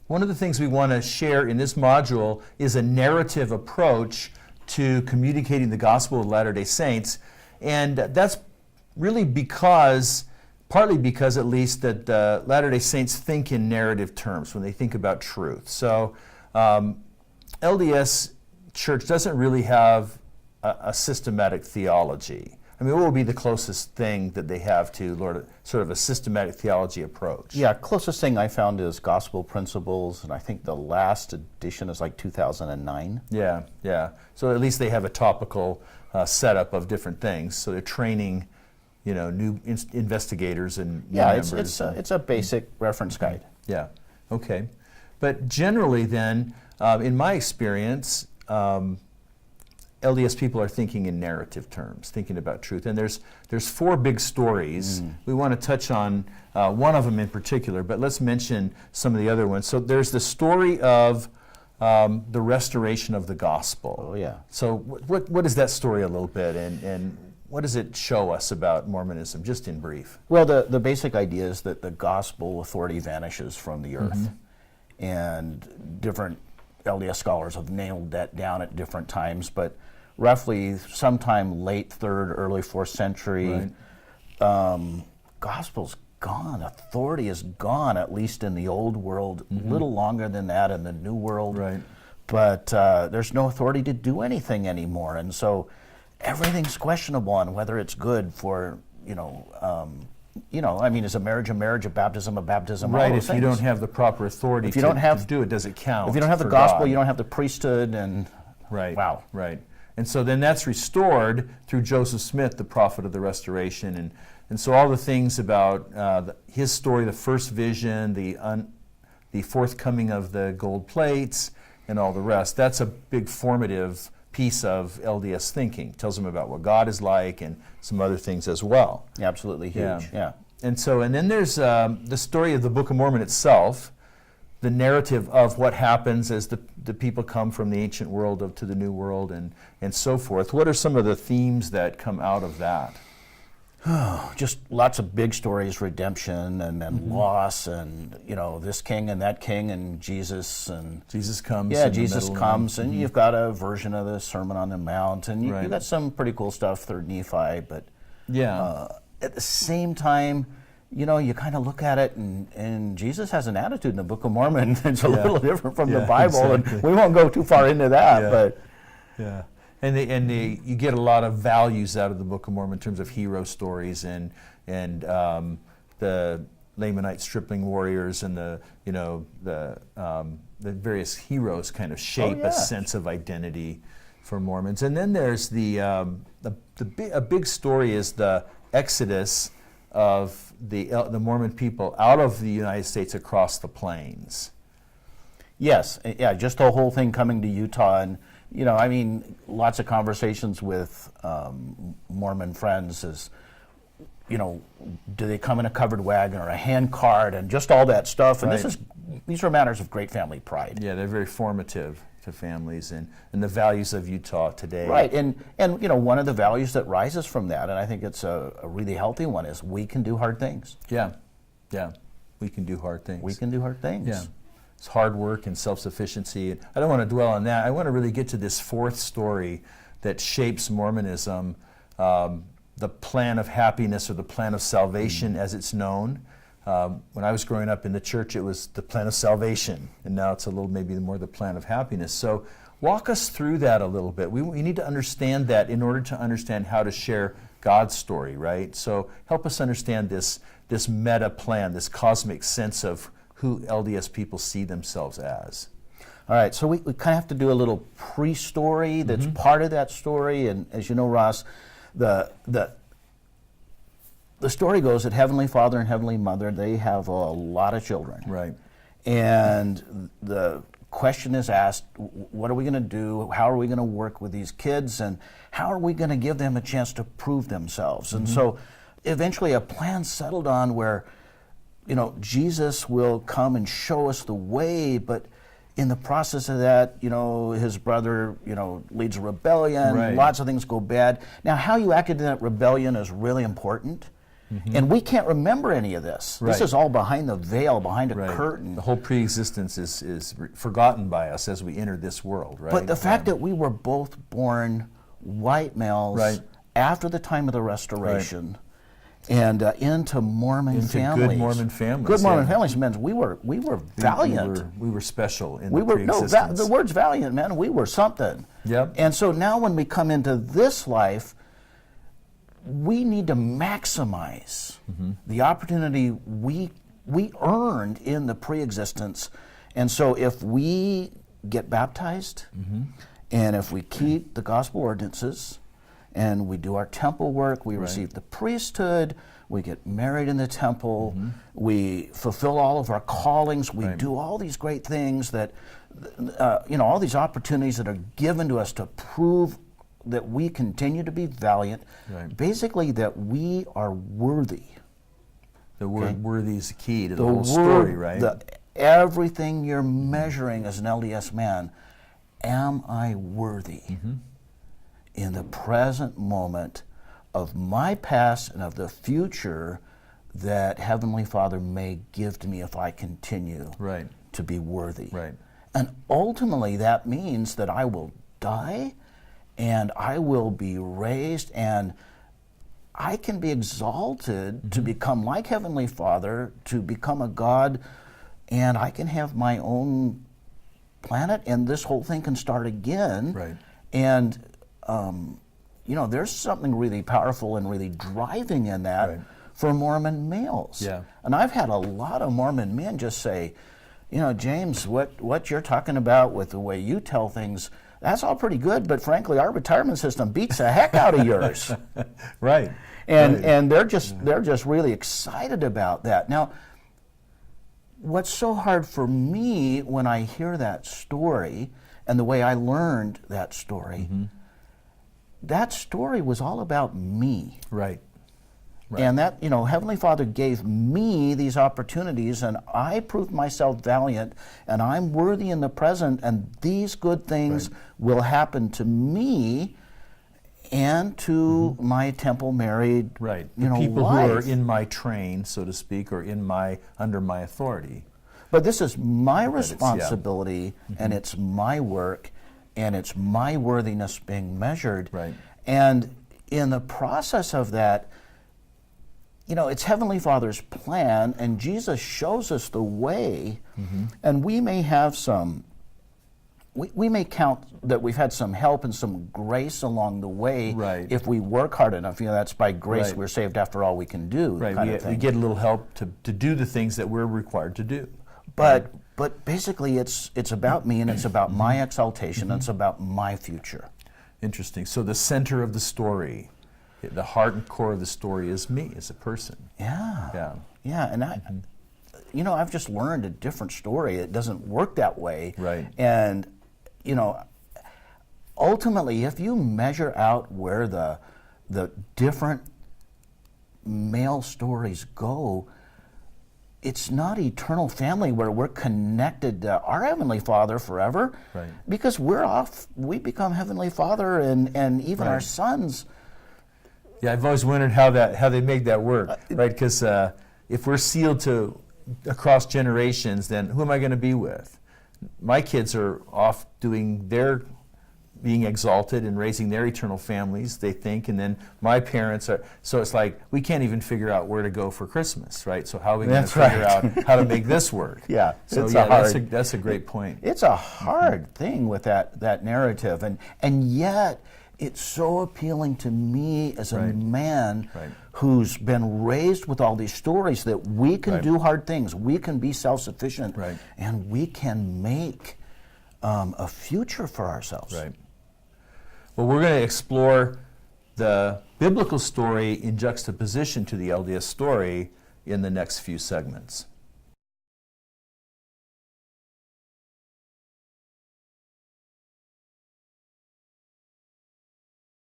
One of the things we want to share in this module is a narrative approach to communicating the gospel of Latter-day Saints, and that's really partly because at least that Latter-day Saints think in narrative terms when they think about truth. So LDS Church doesn't really have a systematic theology. I mean, what would be the closest thing that they have to sort of a systematic theology approach? Yeah, closest thing I found is Gospel Principles, and I think the last edition is like 2009. Yeah. So at least they have a topical setup of different things. So they're training, new investigators and members. It's a basic reference guide. Yeah. Okay. But generally, then, in my experience, LDS people are thinking in narrative terms, thinking about truth. And there's four big stories. We want to touch on one of them in particular, but let's mention some of the other ones. So there's the story of the restoration of the gospel. Oh, yeah. So what is that story a little bit, and what does it show us about Mormonism, just in brief? Well, the basic idea is that the gospel authority vanishes from the earth. And different LDS scholars have nailed that down at different times, but roughly sometime late 3rd, early 4th century, gospel's gone. Authority is gone, at least in the old world. A little longer than that in the new world. Right. But there's no authority to do anything anymore. And so everything's questionable on whether it's good for, I mean, is a marriage, a baptism, right, if you don't have the proper authority to do it, does it count? If you don't have the gospel, God? You don't have the priesthood, and right, wow. Right. And so then that's restored through Joseph Smith, the prophet of the restoration. And so all the things about his story, the first vision, the forthcoming of the gold plates, and all the rest, that's a big formative piece of LDS thinking. Tells them about what God is like and some other things as well. Absolutely huge, yeah. And then there's the story of the Book of Mormon itself, the narrative of what happens as the people come from the ancient world to the new world and so forth. What are some of the themes that come out of that? Just lots of big stories, redemption and then loss, and this king and that king, and Jesus comes. Yeah, Jesus comes, and you've got a version of the Sermon on the Mount, and you've got some pretty cool stuff, 3rd Nephi, but at the same time, you kind of look at it, and Jesus has an attitude in the Book of Mormon that's a little different from the Bible, exactly. And we won't go too far into that, but yeah. And you get a lot of values out of the Book of Mormon in terms of hero stories and the Lamanite stripling warriors and the various heroes kind of shape a sense of identity for Mormons. And then there's a big story is the exodus of the Mormon people out of the United States across the plains. Yes, just the whole thing coming to Utah, and lots of conversations with Mormon friends is, do they come in a covered wagon or a hand cart, and just all that stuff. And these are matters of great family pride. Yeah, they're very formative to families and the values of Utah today. Right, and one of the values that rises from that, and I think it's a really healthy one, is we can do hard things. Yeah, we can do hard things. We can do hard things. Yeah. It's hard work and self-sufficiency. I don't want to dwell on that. I want to really get to this fourth story that shapes Mormonism, the plan of happiness or the plan of salvation as it's known. When I was growing up in the church, it was the plan of salvation, and now it's a little maybe more the plan of happiness. So walk us through that a little bit. We need to understand that in order to understand how to share God's story, right? So help us understand this meta plan, this cosmic sense of who LDS people see themselves as. All right, so we kind of have to do a little pre-story that's part of that story. And as you know, Ross, the story goes that Heavenly Father and Heavenly Mother, they have a lot of children. Right. And the question is asked, what are we going to do? How are we going to work with these kids? And how are we going to give them a chance to prove themselves? And so eventually a plan settled on where Jesus will come and show us the way, but in the process of that, his brother, leads a rebellion. Right. Lots of things go bad. Now, how you acted in that rebellion is really important, And we can't remember any of this. Right. This is all behind the veil, behind a curtain. The whole pre-existence is forgotten by us as we enter this world, right? But the fact that we were both born white males Right. after the time of the Restoration, and into Mormon families. Good Mormon families. Good Mormon families meant we were valiant. We were special in We the were pre-existence. the word's valiant, man. We were something. Yep. And so now when we come into this life, we need to maximize the opportunity we earned in the pre-existence. And so if we get baptized, and if we keep the gospel ordinances, and we do our temple work, we receive the priesthood, we get married in the temple, we fulfill all of our callings, we do all these great things that, all these opportunities that are given to us to prove that we continue to be valiant, basically that we are worthy. The word worthy is the key to the whole story, right? Everything you're measuring as an LDS man, am I worthy in the present moment of my past and of the future that Heavenly Father may give to me if I continue to be worthy? Right. And ultimately that means that I will die and I will be raised, and I can be exalted to become like Heavenly Father, to become a God, and I can have my own planet, and this whole thing can start again. Right. And, there's something really powerful and really driving in that for Mormon males. Yeah. And I've had a lot of Mormon men just say, James, what you're talking about with the way you tell things, that's all pretty good, but frankly, our retirement system beats the heck out of yours. Right. And they're just really excited about that. Now, what's so hard for me when I hear that story and the way I learned that story, that story was all about me. Right. And that, Heavenly Father gave me these opportunities, and I proved myself valiant, and I'm worthy in the present, and these good things will happen to me and to my temple married, the people wife. who are in my train, so to speak, or under my authority. But this is my responsibility, and it's my work, and it's my worthiness being measured. Right. And in the process of that, it's Heavenly Father's plan, and Jesus shows us the way, and we may have we may count that we've had some help and some grace along the way if we work hard enough. That's by grace we're saved after all we can do. Right, we get a little help to do the things that we're required to do. But basically it's about me, and it's about my exaltation, and it's about my future. Interesting. So the center of the story, the heart and core of the story is me as a person. Yeah. And I've just learned a different story. It doesn't work that way. Right. And, ultimately, if you measure out where the different male stories go, it's not eternal family where we're connected to our Heavenly Father forever. Right. Because we become Heavenly Father, and even our sons. Yeah, I've always wondered how they make that work, right? Because if we're sealed to across generations, then who am I going to be with? My kids are off doing being exalted and raising their eternal families, they think, and then my parents are. So it's like we can't even figure out where to go for Christmas, right? So how are we going to figure out how to make this work? Yeah. So that's a great point. It's a hard thing with that narrative, and yet it's so appealing to me as a man who's been raised with all these stories that we can do hard things, we can be self-sufficient, and we can make a future for ourselves. Right. Well, we're going to explore the biblical story in juxtaposition to the LDS story in the next few segments.